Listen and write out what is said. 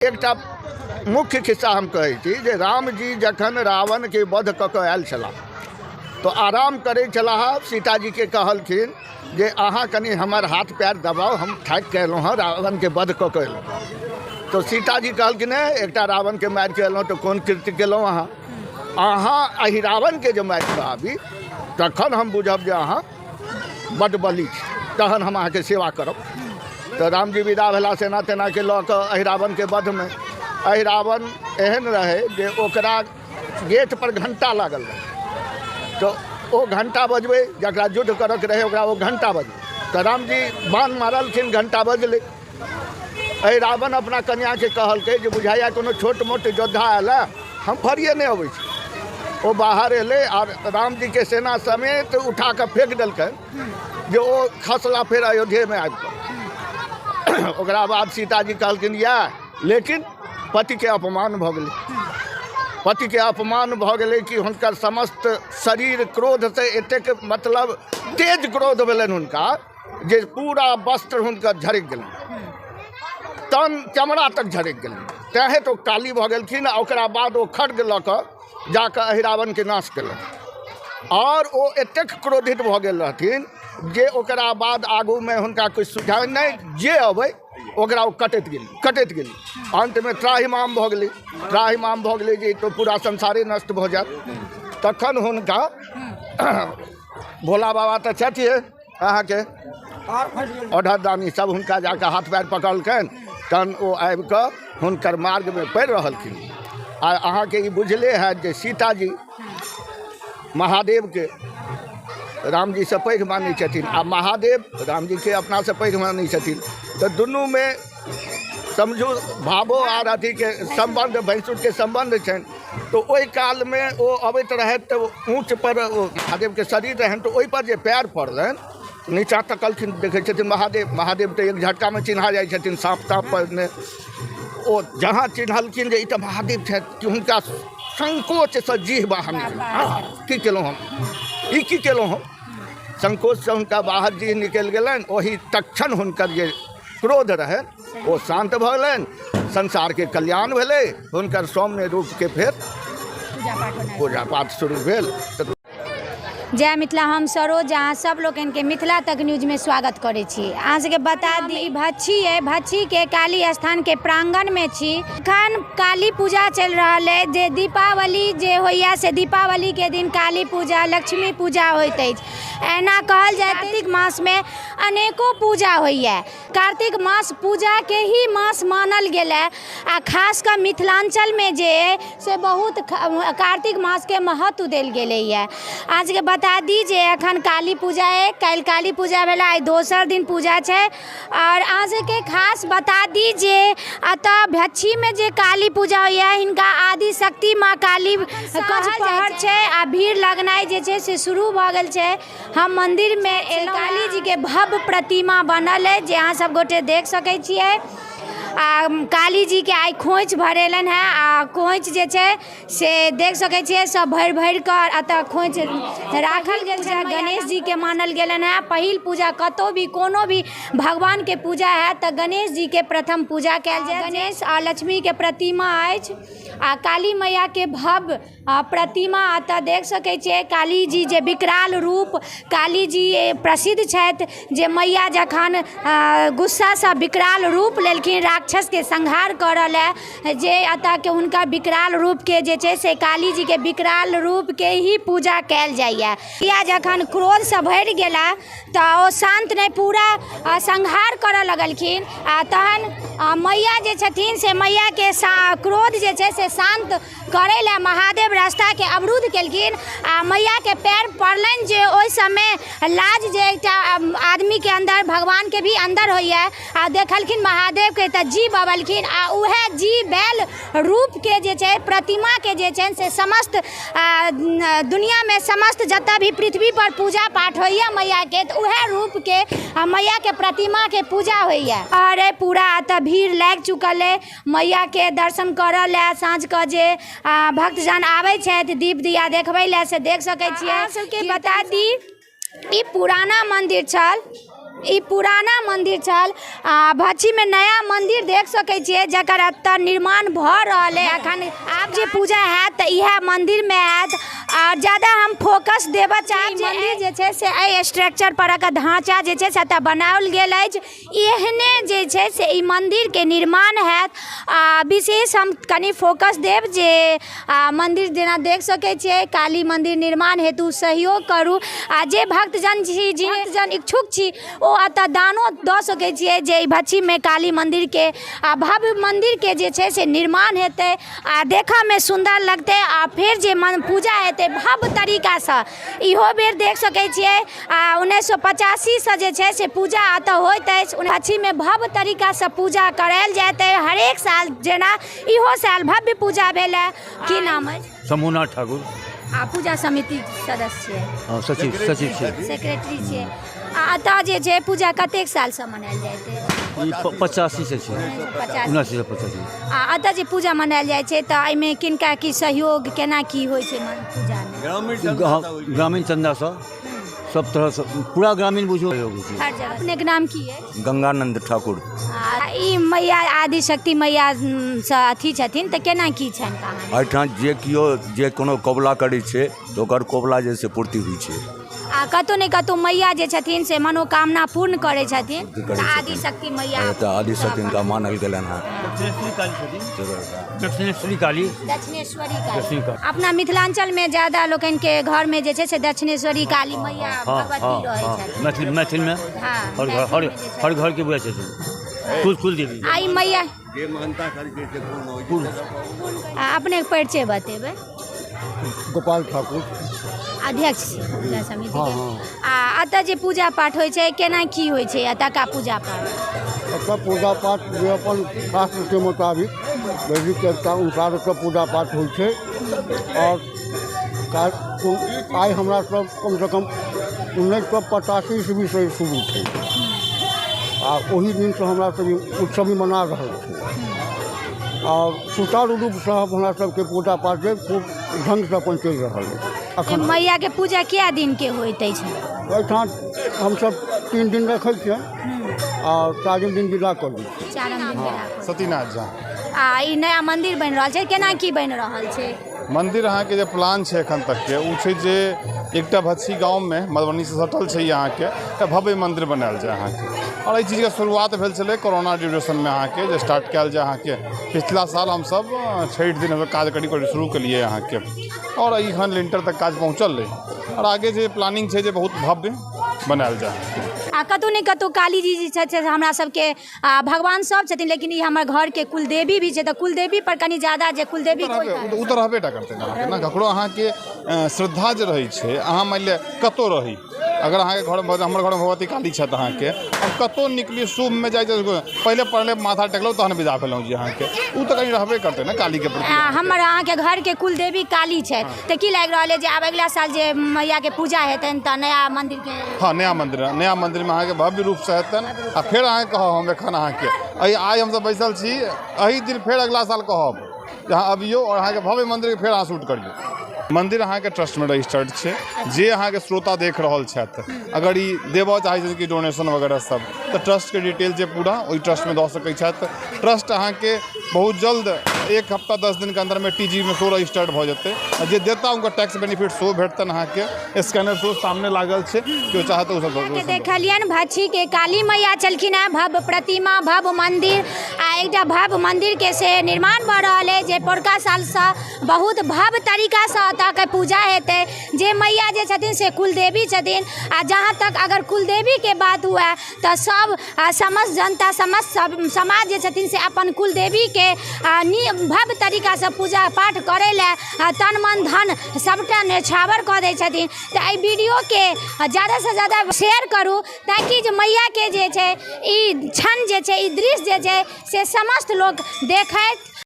एकटा मुख्य खिस्सा हम कहै छी जे राम जी जखन रावण के वध कऽ कऽ आयल छलाह तो आराम करै छलाह। सीता जी के कहलखिन जे अहाँ कनि हमर हाथ पैर दबाओ, हम थाकि कऽ एलहुँ हँ, रावण के वध कऽ कऽ एलहुँ। तो सीता जी कहलखिन एकटा रावण के मारि कऽ एलहुँ तो कोन कृत्य केलहुँ अहाँ एहि रावण के जे मारि कऽ आबी तखन हम बुझब जे अहाँ बड्ड बली छी, तहन हम अहाँके सेवा करब। तो राम जी विदा भेला सेना तेना के लऽ कऽ एहि रावण के वध में एहि रावण एहन रहे जे ओकरा गेट पर घंटा लागल रहे, तो ओ घंटा बजबै जकरा युद्ध करक रहे ओकरा ओ घंटा बजबै। तो राम जी बाण मारलखिन, घंटा बजलै। एहि रावण अपना कन्या के कहलकै जे बुझाइया कोनो छोट मोट योद्धा आयल है, हम फरिए नहीं अबै छी। ओ बाहर एलै और राम जी के सेना समेत उठा कऽ फेंक देलकै जे ओ खसला फिर अयोध्या में आबि कऽ। ओकरा बाद सीता जी कहलखिन यऽ, लेकिन पति के अपमान भऽ गेलै। पति के अपमान भऽ गेलै कि हुनकर समस्त शरीर क्रोध से एतेक मतलब तेज क्रोध भेलनि हुनका जे पूरा वस्त्र हुनकर झरकि गेलनि, तन चमड़ा तक झरकि गेलनि। तेहे तो काली भऽ गेलखिन। ओकरा बाद ओ खड्ग लऽ कऽ जाकऽ एहि रावण के नाश केलनि और ओ एतेक क्रोधित भऽ गेल रहथिन जे ओकरा बाद आगू में हुनका कुछ सुझाव नहीं, जे अबै ओकरा ओ कटैत गेली। अंत में त्राहिमाम भऽ गेलै। त्राहिमाम भऽ गेलै जे तो पूरा संसारे नष्ट भऽ जायत। तखन हुनका भोला बाबा तऽ छथिए अहाँके अढ़रदानी सब हुनका जाके हाथ पैर पकड़लकनि, तहन ओ आबि कऽ हुनकर मार्ग में पड़ि रहलखिन। आ अहाँके ई बुझले है जे सीता जी महादेव के राम जी से पैघ मानै छथिन आ महादेव राम जी के अपना से पैघ मानै छथिन। तो दुनू में समझू भावो आर अथी के संबंध भैंसुर के संबंध छनि। तो ओहि काल में ओ अबैत रहथि तो ऊँच पर महादेव के शरीर रहनि, तो ओहि पर जे पैर पड़लनि नीचा तकलखिन, देखै छथिन महादेव। महादेव तो एक झटका में चिन्हा जाइ छथिन साँप ताँप पर ने। ओ जहाँ चिन्हलखिन जे ई तऽ महादेव छथि कि हुनका संकोच से जीह बाहर निकलि की केलहुँ हम, ई की केलहुँ हम। संकोच से हुनका बाहर जीह निकलि गेलनि। ओही तक्षण हुनकर जे क्रोध रहे वो शांत भऽ गेलनि, संसार के कल्याण भेलै। हुनकर सौम्य रूप के फेर पूजा पाठ शुरू भेल। जय मिथिला, हम सरोज अहाँ सब लोग के मिथिला तक न्यूज में स्वागत करे छी। अहाँ सबके बता दी भच्छी है, भच्छी के काली स्थान के प्रांगण में छी। अखन काली पूजा चल रहा है जे दीपावली जे होइया से दीपावली के दिन काली पूजा लक्ष्मी पूजा होइत अछि। एना कहल जाए कार्तिक मास में अनेको पूजा होइया। कार्तिक मास पूजा के ही मास मानल गेल है आ खास कर मिथिलांचल में जे है से बहुत कार्तिक मास के महत्व देल गेले है। आज के बता दीजिए अखन काली पूजा है, कल काली पूजा भेला, आई दोसर दिन पूजा है। और आज के खास बता दीजिए अतः भच्छी में जे काली पूजा होइया हिनका आदि शक्ति माँ काली पहर है आ भीड़ लगनाई जे छै से शुरू भ गेल छै। हम मंदिर में काली जी के भव्य प्रतिमा बनल है जे अहाँ सब गोटे देख सकै छियै। आ काली जी के आई खोइच भरेलन है आ खोइच जे छै से देख सकै छियै सब भरि भरि कर अतः खोइच राखल गेल छै। गणेश जी के मानल गेलन है। पहिल पूजा कतौ भी कोनो भी भगवान के पूजा है तो गणेश जी के प्रथम पूजा कैल जाय। गणेश आ लक्ष्मी के प्रतिमा अछि आ काली मैया के भव्य प्रतिमा अतः देख सकै छियै। काली जी जे विकराल रूप काली जी प्रसिद्ध छथि जे मैया जखन गुस्सा से विकराल रूप लेलखिन राक्षस के संहार करल है जे अतः के हुनका विकराल रूप के जे छै से काली जी के विकराल रूप के ही पूजा कैल जाइया। या जखन क्रोध से भरि गेला तो ओ शांत नहीं पूरा संहार करऽ लगलखिन आ तहन मैया जे छथिन से मैया के क्रोध जे छै से शांत करे ला महादेव रास्ता के अवरुद्ध केलखिन आ मैया के पैर पड़लनि जे ओहि समय लाज जे एकटा आदमी के अंदर भगवान के भी अंदर होइया आ देखलखिन महादेव के तऽ जी बबलखिन आ उहे जी बैल रूप के जे छै प्रतिमा के जे छै से समस्त दुनिया में समस्त जतऽ भी पृथ्वी पर पूजा पाठ होइया मैया के तऽ उहे रूप के मैया के प्रतिमा के पूजा होइया। अरे पूरा अतः भीड़ लागि चुकल है मैया के दर्शन करऽ ला। साँझ के जे भक्तजन आबै छथि दीप दिया देखबै ला से देख सकै छियै। सबके बता दी ई पुराना मंदिर छल ई पुराना मंदिर छल भच्छी में नया मंदिर देख सकै छियै जकर एतऽ निर्माण भऽ रहल है अखन आब जे पूजा हैत तऽ इएह मंदिर में हैत और ज़्यादा हम फोकस देबऽ चाहब जे मंदिर जे छै से एहि स्ट्रक्चर पर के ढांचा जे छै से एतऽ बनाओल गेल अछि एहने जे छै से ई मंदिर के निर्माण हैत विशेष हम कनी फोकस देब जे मंदिर जेना देख सकै छियै काली मंदिर निर्माण हेतु सहयोग करू आ जे भक्तजन छी जे भक्तजन इच्छुक छी ओ एतऽ दानो दऽ सकै छियै जे भच्छी में काली मंदिर के भव्य मंदिर के जे छै से निर्माण हेतै आ देखऽ में सुंदर लगतै आ फेर जे पूजा हेतै भव्य तरीका से इहो बेर देख सकै छियै 1985 से जे छै से पूजा एतऽ होइत अछि भच्छी में भव्य तरीका से पूजा करायल जाइत है हरेक साल जेना इहो साल भव्य पूजा भेल है की नाम है शंभुनाथ ठाकुर पूजा समिति सदस्य सचिव छियै सेक्रेटरी छियै एतऽ जे छै पूजा कतेक साल से मनायल जाइत है 85 से छै 79 से 85 एतऽ जे पूजा मनायल जाइ छै तऽ एहिमे किनका की सहयोग केना की होइ छै पूजा में ग्रामीण चंदा से सब तरह से पूरा ग्रामीण बुझो हर जगह अपने के नाम की है गंगानंद ठाकुर ई मैया आदि शक्ति मैया से अथी छथिन तऽ केना की छनि कहानी एहिठाम जे किओ जे कोनो कबुला करै छै तऽ ओकर कबुला जे से पूर्ति होइ छै आ कतौ ने कतौ मैया जे छथिन से मनोकामना पूर्ण करै छथिन आदि शक्ति मैया तऽ आदि शक्ति का मानल गेलन है दक्षिणेश्वरी काली अपना मिथिलांचल में ज्यादा लोगन के घर में जे छै से दक्षिणेश्वरी काली मैया भगवती रहै छथिन मैथिल में हर घर के बुझै छथिन कुल देवी आई मैया जे मानता करै छै अपने परिचय बतेबै गोपाल ठाकुर अध्यक्ष पूजा समिति के एतऽ जे पूजा पाठ होइ छै केना की होइ छै एतुका पूजा पाठ एतऽ पूजा पाठ जे अपन शास्त्र के मुताबिक वैदिक के अनुसार एतऽ पूजा पाठ होइ छै और आइ हमरा सब कम से कम 1985 ईस्वी से शुरू छै आ ओही दिन से हमरा सब उत्सव मना रहल छै और सुचारू रूप से हमरा सबके पूजा पाठ खूब ढंग से अपन चलि रहल है अखन मैया के पूजा क्या दिन के होइत अछि एहिठाम हमसब 3 दिन रखै छियै और 4 दिन विदा कर दै छियै चारम दिन के सतीनाथ झा ई नया मंदिर बनि रहल छै केना की बनि रहल छै मंदिर अहाँ के जे प्लान छै एखन तक के उ छै जे एकटा भच्छी गाँव में मधुबनी से सटल छै यहाँ के एकटा भव्य मंदिर बनायल जाय अहाँ के और एहि चीज के शुरुआत भेल छलै कोरोना ड्यूरेशन में अहाँ के जे स्टार्ट कयल जाय अहाँ के पिछला साल हम सब 6 दिन हम काज करी शुरू केलिए अहाँ के और एखन लिंटर तक काज पहुँचल रहे और आगे जे प्लानिंग छै जे बहुत भव्य बनायल जाय आ कतौ ने कतौ काली जी छथि हमरा सबके भगवान सब छथिन लेकिन ई हमर घर के कुलदेवी भी छै तऽ कुलदेवी पर कनी ज्यादा जे कुलदेवी उ तऽ रहबे टा करतै अहाँके ना ककरो अहाँके श्रद्धा जे रहै छै अहाँ मानि लिअ कतौ रही अगर अहाँके घर हमर घर में भगवती काली छथि अहाँके अब कतौ निकली शुभ में जाइ पहले पहले माथा टेकलहुँ तहन विदा भेलहुँ जी अहाँके उ तऽ कनी रहबे करतै ना काली के प्रति हमर अहाँके घर के कुलदेवी काली छै तऽ की लागि रहल है जे आब अगला साल जे मैया के पूजा हेतनि तऽ नया मंदिर के हाँ नया मंदिर में अहाँके भव्य रूप से हेतनि आ फेर अहाँके कहब हम एखन अहाँके आइ हमसब बैसल छी एही दिन फेर अगला साल कहब जहाँ अबियो और अहाँके भव्य मंदिर के फेर अहाँ शूट करियो मंदिर अहाँ के ट्रस्ट में रजिस्टर्ड छै जे अहाँ के श्रोता देख रहल छथि अगर ई देबऽ चाहै छथि कि डोनेशन वगैरह सब तऽ ट्रस्ट के डिटेल छै पूरा ओहि ट्रस्ट में दऽ सकै छथि ट्रस्ट अहाँ के बहुत जल्द 1 हफ्ता 10 दिन के अंदर में टीजी में शो रजिस्टर्ड भऽ जेतै जे देता उनका टैक्स बेनिफिट शो भेटतनि अहाँ के स्कैनर शो सामने लागल छै केओ चाहत ओ सब देखलियन भच्छी के काली मैया चलखिन है भव्य प्रतिमा भव्य मंदिर आ एकटा भव्य मंदिर के से निर्माण भऽ रहल है जे पोरका साल से बहुत भव्य तरीका से एतऽ के पूजा हेतै जे मैया जे छथिन से कुलदेवी छथिन आ जहाँ तक अगर कुलदेवी के बात हुआ तऽ सब समस्त जनता समस्त समाज जे छथिन से अपन कुलदेवी के भव्य तरीका से पूजा पाठ करे ला तन मन धन सबटा न्यौछावर कऽ दै छथिन तऽ एहि वीडियो के ज़्यादा से ज़्यादा शेयर करू ताकि जे मैया के जे छै ई क्षण जे छै ई दृश्य जे छै से समस्त लोग देखैत